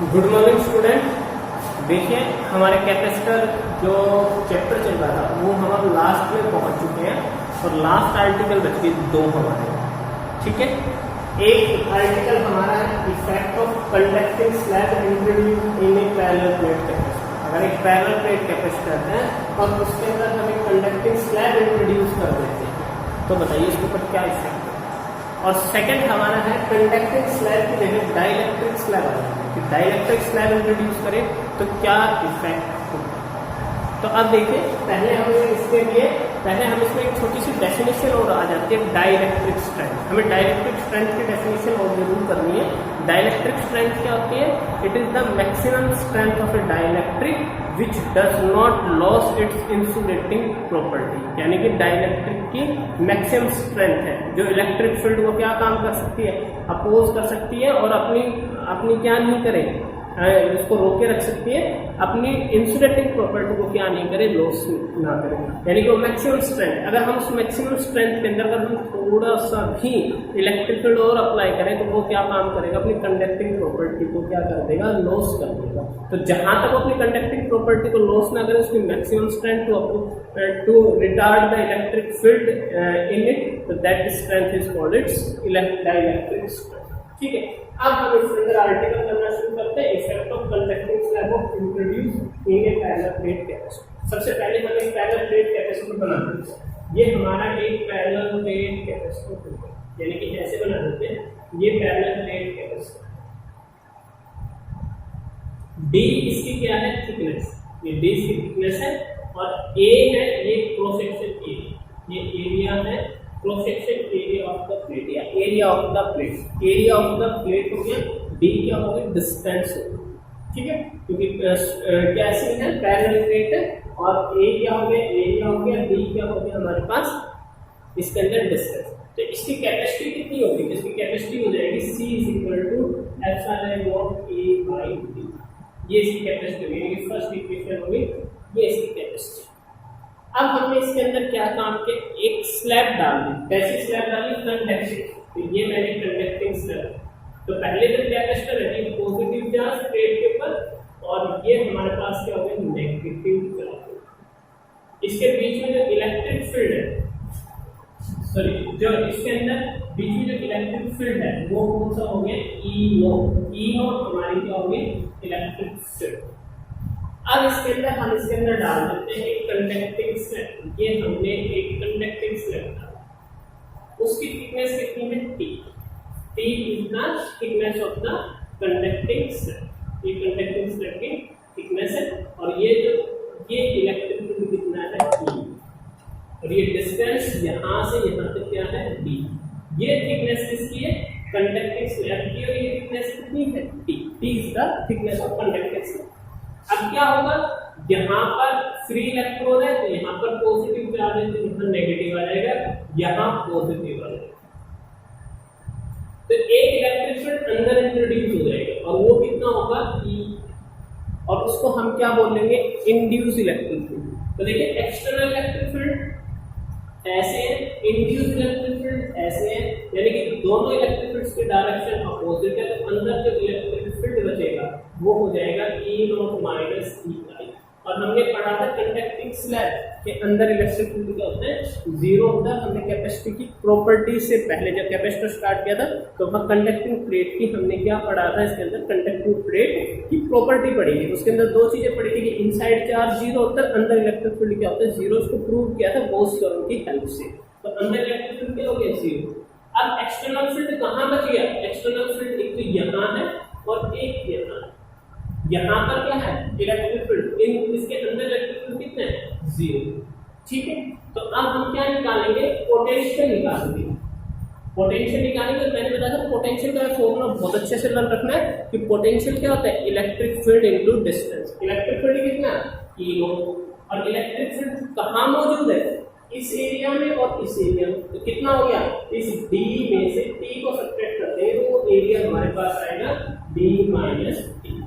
Good morning student. देखिए हमारे capacitor जो चैप्टर चल रहा था वो हम लास्ट में पहुंच चुके हैं और लास्ट आर्टिकल बच गए दो हमारे। ठीक है, एक आर्टिकल हमारा है effect of conducting slab introduced in A parallel plate capacitor. अगर एक पैरेलल प्लेट कैपेसिटर है और उसके अंदर हम एक कंडक्टिंग स्लैब इंट्रोड्यूस कर देते हैं तो बताइए इसके ऊपर क्या इफेक्ट है। और सेकंड हमारा है कंडक्टिंग स्लैब की जगह डाइलेक्ट्रिक स्लैब आ जाए कि डाइलेक्ट्रिक स्लैब इंट्रोड्यूस करें तो क्या इफेक्ट होगा। तो अब देखिए पहले हम इसमें एक छोटी सी डेफिनेशन और आ जाती है डाइलेक्ट्रिक स्ट्रेंथ। हमें डाइलेक्ट्रिक स्ट्रेंथ की डेफिनेशन और जरूर करनी है। डाइलेक्ट्रिक स्ट्रेंथ क्या होती है? It is the maximum strength of A dielectric which does not loss it's insulating property. यानी कि डाइलेक्ट्रिक की मैक्सिमम स्ट्रेंथ है जो इलेक्ट्रिक फील्ड को क्या काम कर सकती है, अपोज कर सकती है और अपनी क्या नहीं करे, उसको रोके रख सकती है, अपनी इंसुलेटिंग प्रॉपर्टी को क्या नहीं करे, लॉस ना करे। यानी कि वो मैक्सिमम स्ट्रेंथ, अगर हम उस मैक्सिमम स्ट्रेंथ के अंदर अगर हम थोड़ा सा भी इलेक्ट्रिक फील्ड और अप्लाई करें तो वो क्या काम करेगा, अपनी कंडक्टिंग प्रॉपर्टी को क्या कर देगा, लॉस कर देगा। तो जहां तक अपनी कंडक्टिंग प्रॉपर्टी को लॉस ना करे उसकी maximum strength to retard the electric field in it, तो that strength is called its dielectric strength. ठीक है, अब हम इसके अंदर आर्टिकल करना शुरू करते हैं effect of conducting slab of introduce in A parallel plate capacitor. सबसे पहले हम एक पैरेलल प्लेट कैपेसिटर बना देते हैं। ये हमारा एक पैरेलल प्लेट कैपेसिटर है, यानी कि ऐसे बना देते हैं। ये पैरेलल प्लेट कैपेसिटर, डी इसकी क्या है, थिकनेस, ये डी इसकी थिकनेस है और ए है ये क्रॉस सेक्शन एरिया, ये एरिया है cross section area of the plate या area of the plate. Area of the plate हो गया, डी क्या हो गया, डिस्टेंस हो गया। ठीक है, क्योंकि कैसे है पैरेलल प्लेट है और ए क्या हो गया, एरिया हो गया, डी क्या हो गया हमारे पास इसके अंदर डिस्टेंस। तो इसकी कैपेसिटी कितनी होगी, इसकी कैपेसिटी हो जाएगी C = ε/A/d। ये इसकी कैपेसिटी होगी, यानी कि फर्स्ट इक्वेशन होगी ये इसकी कैपेसिटी। अब हमने इसके अंदर क्या काम किया, एक स्लैब डाल दी। कैसी स्लैब डाली, कंडक्टिंग। तो ये मैंने कंडक्टिंग स्लैब, तो पहले जो कैपेसिटर है ये पॉजिटिव चार्ज प्लेट के ऊपर और ये हमारे पास क्या हो गया, नेगेटिव चार्ज। इसके बीच में जो इलेक्ट्रिक फील्ड है, सॉरी जो इसके अंदर बीच में जो इलेक्ट्रिक फील्ड है वो कौन सा हो गया, E0 हमारी क्या हो गई, इलेक्ट्रिक फील्ड। अब इसके अंदर डाल देते हैं एक कंडक्टिंग स्लैब। ये हमने एक कंडक्टिंग स्लैब डाला, उसकी थिकनेस कितनी है, T is the thickness of the conducting slab. ये कंडक्टिंग स्लैब की थिकनेस है और ये इलेक्ट्रिक फील्ड कितना है, E, और ये डिस्टेंस यहां से यहां तक क्या है, D। ये थिकनेस किसकी है, कंडक्टिंग स्लैब की, और ये थिकनेस कितनी है, T is the thickness of conducting slab. अब क्या होगा, यहाँ पर फ्री इलेक्ट्रॉन है तो यहाँ पर पॉजिटिव चार्ज है तो यहाँ नेगेटिव आ जाएगा, यहाँ पॉजिटिव आ जाएगा। तो एक इलेक्ट्रिक फील्ड अंदर इंट्रोड्यूस हो जाएगा और वो कितना होगा, E, और उसको हम क्या बोलेंगे, इंड्यूस इलेक्ट्रिक फील्ड। तो देखिए एक्सटर्नल इलेक्ट्रिक फील्ड ऐसे है, इंड्यूस इलेक्ट्रिक फील्ड ऐसे है, यानी कि दोनों इलेक्ट्रिक फील्ड्स के डायरेक्शन अपोजिट है। तो अंदर जो इलेक्ट्रिक फील्ड बचेगा वो हो जाएगा E0 - EI। और हमने पढ़ा था कंडक्टिंग स्लैब के अंदर इलेक्ट्रिक फील्ड क्या होता है, 0 होता है। हमने कैपेसिटी की प्रॉपर्टी से पहले जब कैपेसिटर स्टार्ट किया था तो वहाँ कंडक्टिंग प्लेट की हमने क्या पढ़ा था, इसके अंदर कंडक्टिंग प्लेट की प्रॉपर्टी पढ़ी थी। उसके अंदर दो चीजें पढ़ी थी कि इनसाइड चार्ज 0 होता है, अंदर इलेक्ट्रिक फील्ड क्या होता है, 0। उसको प्रूव किया था बोस थ्योरम की हेल्प से। तो अंदर इलेक्ट्रिक फील्ड क्या हो गया, 0। अब एक्सटर्नल फील्ड कहाँ बच गया, एक्सटर्नल फील्ड एक तो यहाँ है और एक यहाँ है। यहाँ पर क्या है, इलेक्ट्रिक फील्ड, इसके अंदर इलेक्ट्रिक फील्ड कितना है, 0। ठीक है, तो अब हम क्या निकालेंगे, पोटेंशियल निकालेंगे। पोटेंशियल निकालेंगे, मैंने बताया था पोटेंशियल का फॉर्मूला बहुत अच्छे से लर्न रखना है कि पोटेंशियल क्या होता है, electric field into distance. Electric field कितना, E0, और इलेक्ट्रिक फील्ड कहाँ मौजूद है, इस एरिया में और इस एरिया में। तो कितना हो गया, इस D में से T को सब्ट्रैक्ट करते हैं तो वो एरिया हमारे पास आएगा D - T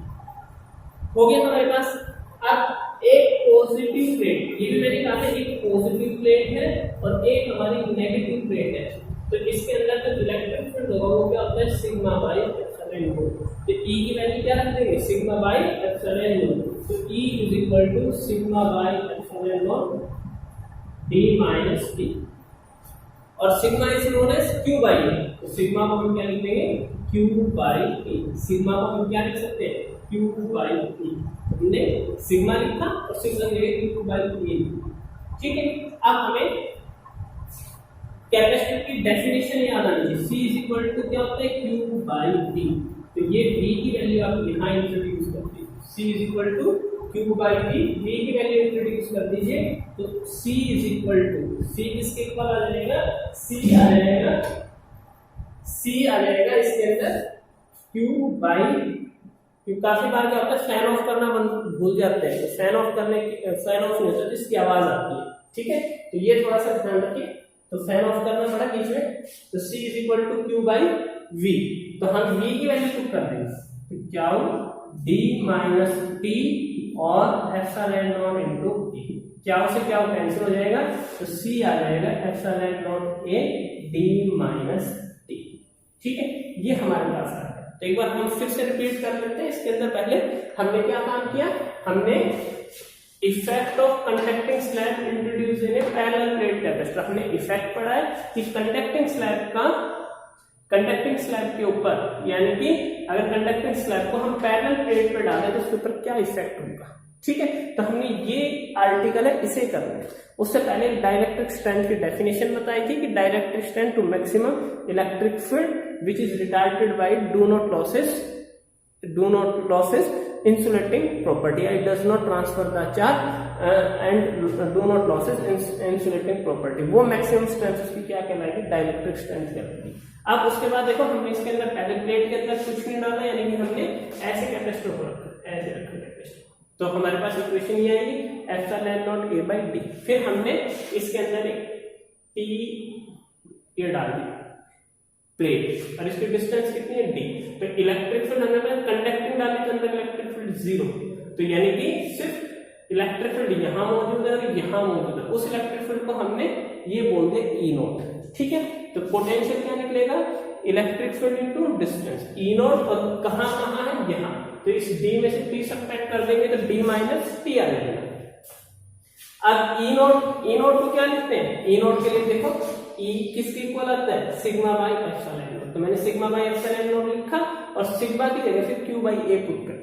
हो गया हमारे पास। अब एक पॉजिटिव प्लेट, ये भी मैंने कहा था एक पॉजिटिव प्लेट है और एक हमारी नेगेटिव प्लेट है। तो इसके अंदर जो इलेक्ट्रिक फील्ड होगा वो क्या होता है, सिग्मा बाई एप्सिलॉन नॉट। ई की वैल्यू क्या रख देंगे, सिग्मा बाई एप्सिलॉन नॉट। तो E is equal to sigma by epsilon not D minus T, और sigma is known as Q by A. तो सिग्मा को हम क्या लिख देंगे, क्यू बाई ए। सिग्मा को हम क्या लिख सकते हैं, क्यू बाई ए। हमने सिग्मा लिखा और सिग्मा जगह क्यू बाई ए। ठीक है, अब हमें कैपेसिटर की डेफिनेशन याद आनी चाहिए। C इज इक्वल टू क्या होता है, Q बाई V। तो ये V की वैल्यू आप यहाँ इंट्रोड्यूस करते हैं। C is equal to Q by V, V की वैल्यू इंट्रोड्यूस कर दीजिए। तो C is equal to, C किसके इक्वल आ जाएगा, C आ जाएगा, C आ जाएगा इसके अंदर Q बाई। काफी बार क्या होता है, फैन ऑफ करना भूल जाते हैं। तो फैन ऑफ करने की, फैन ऑफ नहीं होता जिसकी आवाज आती है। ठीक है, तो ये थोड़ा सा ध्यान रखिए। तो फैन ऑफ करना पड़ा बीच में। तो C is equal to Q by V. तो हम V की वैल्यू पुट कर देंगे, तो क्या हो, D माइनस टी और एप्सिलॉन नॉट इनटू E। क्या से क्या कैंसिल हो जाएगा, तो C आ जाएगा epsilon not A D minus T. ठीक है, ये हमारे पास आ गया। तो एक बार हम फिर से रिपीट कर लेते हैं। इसके अंदर पहले हमने क्या काम किया, हमने effect of conducting slab introduce in A parallel plate capacitor. हमने इफेक्ट पढ़ा है कि कंडक्टिंग स्लैब के ऊपर, यानी कि अगर कंडक्टिंग स्लैब को हम पैरेलल प्लेट पे डालें तो उसके ऊपर क्या इफेक्ट होगा। ठीक है, तो हमने ये आर्टिकल है इसे करना है। उससे पहले डाइलेक्ट्रिक स्ट्रेंथ की डेफिनेशन बताई थी कि dielectric strength to maximum electric field which is retarded by do not losses insulating property. It does not transfer the charge and do not losses insulating property. वो मैक्सिमम स्ट्रेंथ उसकी क्या कहलाएगी, dielectric strength कहलाएगी। अब उसके बाद देखो हमने इसके अंदर पहले प्लेट के अंदर कुछ नहीं डाला, यानी कि हमने ऐसे कैपेसिटर को रखा, ऐसे रखा कैपेसिटर। तो हमारे पास इक्वेशन ये आएगी epsilon not A by D। फिर हमने इसके अंदर एक T ये डाल दिया प्लेट, और इसकी डिस्टेंस कितनी है, D। तो इलेक्ट्रिक फील्ड हमने कंडक्टिंग डाली तो अंदर इलेक्ट्रिक फील्ड 0। तो यानी कि सिर्फ इलेक्ट्रिक फील्ड यहाँ मौजूद है और यहाँ मौजूद है। उस इलेक्ट्रिक फील्ड को हमने ये बोल दिया E नॉट। ठीक है, तो पोटेंशियल क्या निकलेगा, electric field into distance E not, और कहाँ कहाँ है, यहाँ। तो इस D में से T सब्ट्रैक्ट कर देंगे तो D माइनस टी आ जाएगा। अब E नॉट को क्या लिखते हैं, E नॉट के लिए देखो E किसके इक्वल आता है, सिग्मा बाई एप्सिलॉन नॉट। तो मैंने सिग्मा बाई एप्सिलॉन नॉट लिखा और सिग्मा की जगह से Q बाई A पुट कर दिया।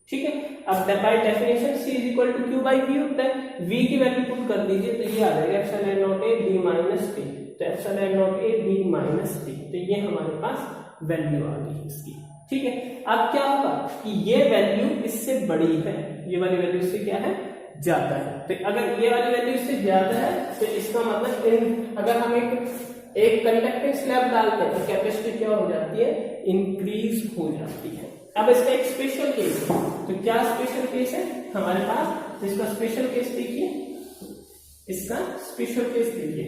ठीक है, अब by definition C is equal to Q by V होता है। V की वैल्यू पुट कर दीजिए तो ये आ जाएगा epsilon not A D minus T. तो epsilon not A D minus T, तो ये हमारे पास वैल्यू आ गई इसकी। ठीक है, अब क्या होगा कि ये वैल्यू इससे बड़ी है, ये वाली वैल्यू इससे क्या है, ज्यादा है। तो अगर ये वाली वैल्यू इससे ज्यादा है तो इसका मतलब अगर हम एक कंडक्टिंग स्लैब डालते हैं तो कैपेसिटी क्या हो जाती है, इंक्रीज हो जाती है। अब इसका एक स्पेशल केस है। तो क्या स्पेशल केस है हमारे पास, तो इसका स्पेशल केस देखिए, इसका स्पेशल केस देखिए।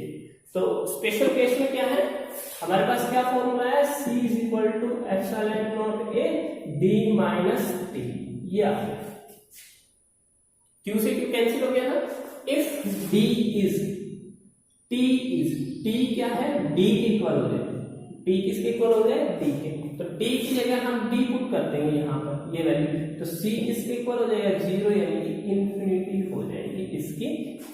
तो स्पेशल केस में क्या है, हमारे पास क्या फॉर्मूला है, C is equal to epsilon not A D minus T. ये Q से Q कैंसिल हो गया ना। इफ D इज T क्या है, D के इक्वल हो जाए। T किसके इक्वल हो जाए, D के। तो D की जगह हम D पुट कर देंगे यहाँ पर ये वैल्यू। तो C किसके इक्वल हो जाएगा, 0, यानी कि इंफिनिटी हो जाएगी इसकी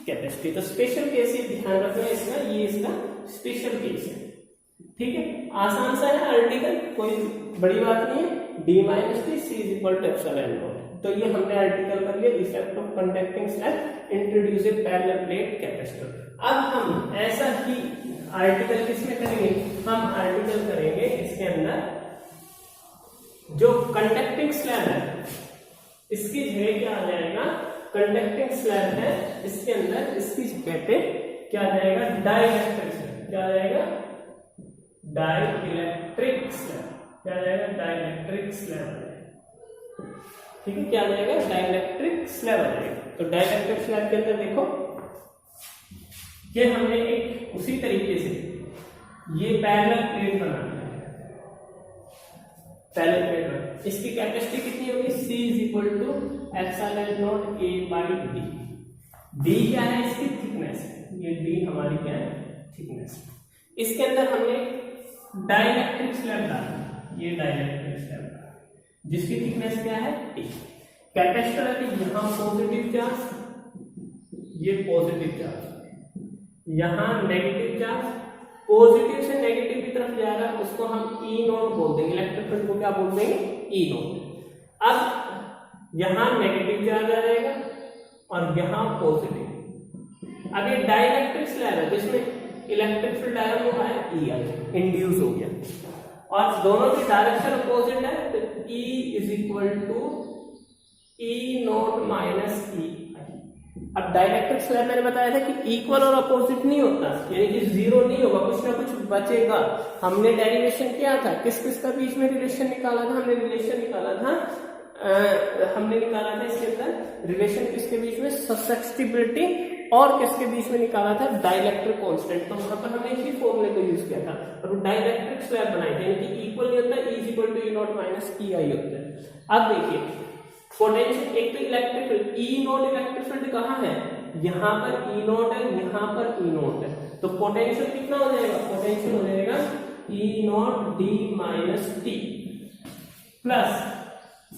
कैपेसिटी। तो स्पेशल केस ये ध्यान रखना है इसका, ये इसका स्पेशल केस है। ठीक है, आसान सा है आर्टिकल, कोई बड़ी बात नहीं है। D minus T C is equal to epsilon not. तो ये हमने आर्टिकल कर लिया, effect of conducting slab introduce a parallel plate capacitor. अब हम ऐसा ही आर्टिकल किसमें करेंगे, हम आर्टिकल करेंगे इसके अंदर जो कंडक्टिंग स्लैब है, इसकी जगह क्या आ जाएगा, कंडक्टिंग स्लैब है इसके अंदर, इसकी जगह पे क्या आ जाएगा, डाइलेक्ट्रिक स्लैब। क्या आ जाएगा, डाइलेक्ट्रिक स्लैब। क्या आ जाएगा, डाइलेक्ट्रिक स्लैब। ठीक है, क्या आ जाएगा, डाइलेक्ट्रिक स्लैब आ जाएगा। तो डाइलेक्ट्रिक स्लैब के अंदर देखो ये हमने एक उसी तरीके से ये पैरेलल प्लेट बना दिया। पैरेलल प्लेट बना, इसकी कैपेसिटी कितनी होगी, C is equal to epsilon not A by D। D क्या है, इसकी थिकनेस। ये D हमारी क्या है, थिकनेस। इसके अंदर हमने डाइलेक्ट्रिक स्लैब डाला, ये डाइलेक्ट्रिक स्लैब। जिसकी थिकनेस क्या है T। कैपेसिटर है कि यहाँ पॉजिटिव चार्ज, ये पॉजिटिव चार्ज, यहाँ नेगेटिव चार्ज, पॉजिटिव से नेगेटिव की तरफ जा रहा है, उसको हम ई नोट बोल देंगे, इलेक्ट्रिक फील्ड को क्या बोल देंगे ई नोट। अब यहाँ नेगेटिव चार्ज आ जाएगा और यहाँ पॉजिटिव। अब ये डाइलेक्ट्रिक स्लैब है जिसमें इलेक्ट्रिक फील्ड आया वो है ई आई, इंड्यूस हो गया, और दोनों की डायरेक्शन अपोजिट है, तो E is equal to E nought minus E. अब डाइलेक्ट्रिक स्लैब मैंने बताया था कि इक्वल और अपोजिट नहीं होता, यानी कि जीरो नहीं होगा, कुछ ना कुछ बचेगा। हमने डेरिवेशन किया था, किस किस का बीच में रिलेशन निकाला था, हमने रिलेशन निकाला था इसके अंदर रिलेशन किसके बीच में, ससेप्टिबिलिटी, और किसके बीच में निकाला था, डाइलेक्ट्रिक कांस्टेंट। तो वहां पर हमने इसी फॉर्मूले को यूज किया था और वो डाइलेक्ट्रिक स्लैब बनाई थी, यानी कि इक्वल नहीं होता, E is equal to E nought minus E I होता है। अब देखिए पोटेंशियल, एक तो electric field E nought, electric field कहाँ है, यहाँ पर ई नॉट है, यहाँ पर ई नॉट है, तो पोटेंशियल कितना हो जाएगा, पोटेंशियल हो जाएगा E nought D minus T plus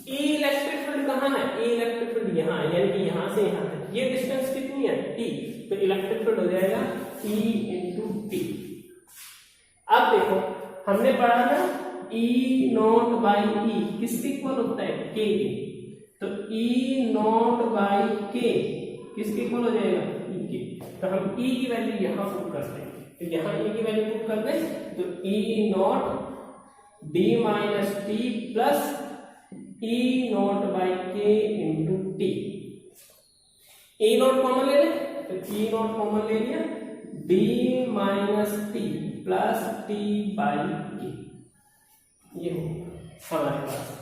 E electric field कहाँ है, ई इलेक्ट्रिक फील्ड यहाँ है, यानी कि यहाँ से यहाँ तक ये डिस्टेंस कितनी है टी, तो इलेक्ट्रिक फील्ड हो जाएगा E इंटू टी। अब देखो हमने पढ़ा था E नॉट बाई ई किसके इक्वल होता है, के, तो E नॉट बाई के किसके इक्वल हो जाएगा, E के। तो हम E की वैल्यू यहाँ पुट करते हैं, तो यहाँ E की वैल्यू पुट कर दें, तो E naught D minus T plus E naught by k into T. E naught common ले लें, तो E नॉट कॉमन ले लिया, D minus T plus T by k, ये हो हमारे पास।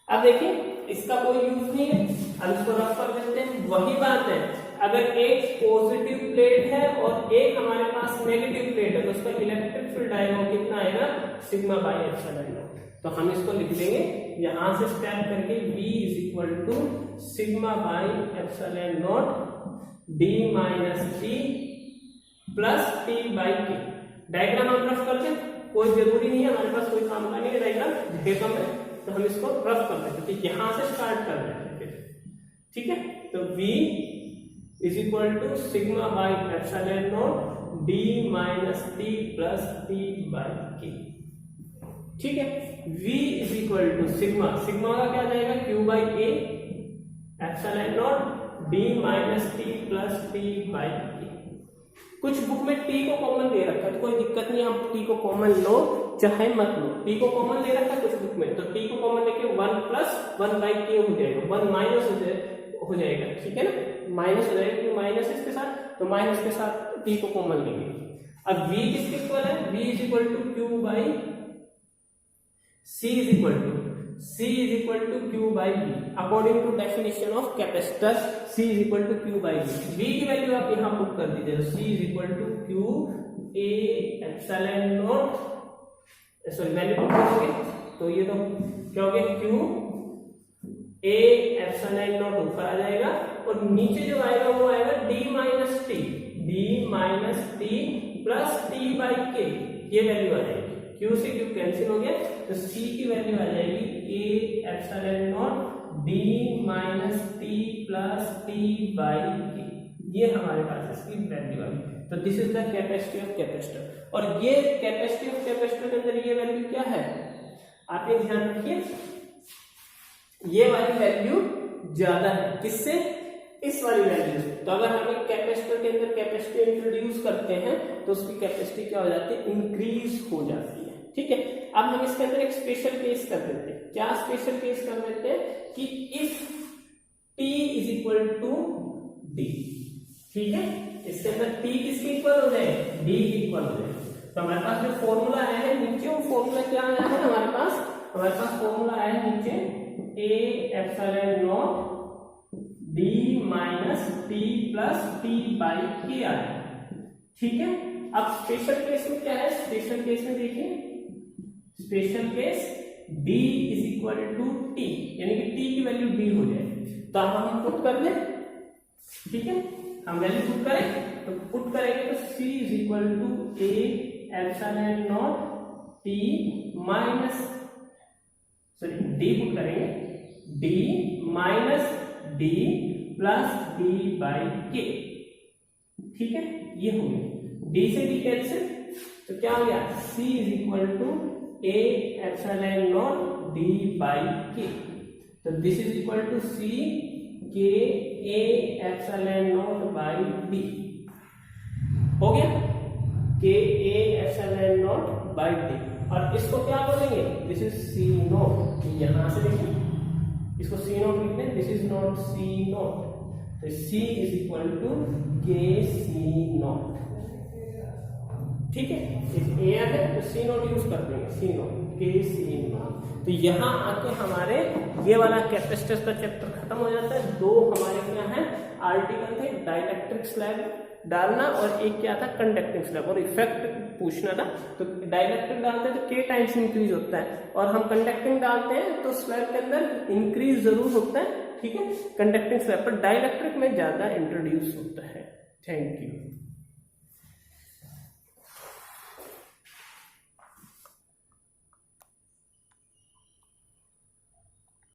अब देखिए इसका कोई यूज नहीं है, अब इसको रफ कर देते हैं। वही बात है, अगर एक पॉजिटिव प्लेट है और एक हमारे पास नेगेटिव प्लेट है, तो उसका इलेक्ट्रिक फील्ड आएगा वो कितना आएगा, सिग्मा बाई एप्सिलॉन नॉट। तो हम इसको लिख देंगे यहां से स्टेप करके V is equal to sigma by epsilon not D minus T plus T by K. Diagram हम रफ कर दें, कोई जरूरी नहीं है, हमारे पास कोई काम का नहीं है डायग्राम, कम है, तो हम इसको रफ कर देते, ठीक, यहां से स्टार्ट कर देते हैं, ठीक है। तो V is equal to sigma by epsilon not D minus T plus T by के, ठीक है। V is equal to sigma, sigma का क्या जाएगा Q by A epsilon not D minus T plus T by K. कुछ book में T को common दे रखा है, तो कोई दिक्कत नहीं, आप T को कॉमन लो चाहे मत लो, T को कॉमन दे रखा है कुछ बुक में, तो T को कॉमन लेके 1 प्लस 1 बाई के हो जाएगा, 1 माइनस हो जाएगा, ठीक है ना, माइनस हो जाएगा क्योंकि माइनस इसके साथ, तो माइनस के साथ T को कॉमन लेंगे। अब V किसके इक्वल है, V is equal to Q by C is equal to Q by B according to definition of capacitor, C is equal to Q by B। B की value आप यहाँ put कर दीजिए, तो C is equal to Q A epsilon not, sorry value put करोगे तो ये तो क्या हो गया Q A epsilon नॉट ऊपर आ जाएगा और नीचे जो आएगा वो आएगा D minus T plus T by k, ये वैल्यू आ जाएगी। Q से Q कैंसिल हो गया, तो C की वैल्यू आ जाएगी A epsilon not D minus T plus T by k, ये हमारे पास इसकी वैल्यू आ गई। तो this is the capacity of capacitor, और ये कैपेसिटी ऑफ कैपेसिटर के अंदर ये वैल्यू क्या है, आप ये ध्यान रखिए, ये वाली वैल्यू ज्यादा है किससे, इस वाली वैल्यू से। तो अगर हम एक कैपेसिटर के अंदर कैपेसिटी इंट्रोड्यूस करते हैं तो उसकी कैपेसिटी क्या हो जाती है, इंक्रीज हो जाती है, ठीक है। अब हम इसके अंदर एक स्पेशल केस कर देते हैं, क्या स्पेशल केस कर देते हैं कि if T is equal to D, ठीक है, इसके अंदर T किसके इक्वल हो जाए, D के इक्वल हो जाए। तो हमारे पास जो फॉर्मूला आया है नीचे, वो फॉर्मूला क्या आया है हमारे पास फॉर्मूला आया है नीचे A epsilon not D minus T plus T by के आया, ठीक है। अब स्पेशल केस में क्या है, स्पेशल केस में देखिए, special case D is equal to T, यानी कि T की वैल्यू D हो जाए, तो अब हम पुट कर दें, ठीक है, हम वैल्यू पुट करें, तो पुट करेंगे तो C is equal to A epsilon naught T minus sorry D put करेंगे, D minus D plus D by के, ठीक है, ये हो गया। डी से डी कैंसिल, तो क्या हो गया, C is equal to A epsilon not D by K, तो this is equal to C K A epsilon naught by D, हो गया, K A epsilon naught by D. और इसको क्या बोलेंगे, दिस इज C नॉट, यहां से देखिए इसको C नॉट लिखते हैं, this is not C not, तो C इज इक्वल टू के C नॉट, ठीक है, ए है तो C नॉट यूज कर देंगे, C नॉट के C नॉट। तो यहाँ आके हमारे ये वाला कैपेसिटर का चैप्टर खत्म हो जाता है। दो हमारे क्या है आर्टिकल थे, डाइलेक्ट्रिक स्लैब डालना और एक क्या था कंडक्टिंग स्लैब, और इफेक्ट पूछना था। तो डाइलेक्ट्रिक डालते हैं तो के टाइम्स इंक्रीज होता है, और हम कंडक्टिंग डालते हैं तो स्लैब के अंदर इंक्रीज जरूर होता है, ठीक है, कंडक्टिंग स्लैब पर, डाइलेक्ट्रिक में ज्यादा इंट्रोड्यूस होता है। Thank you.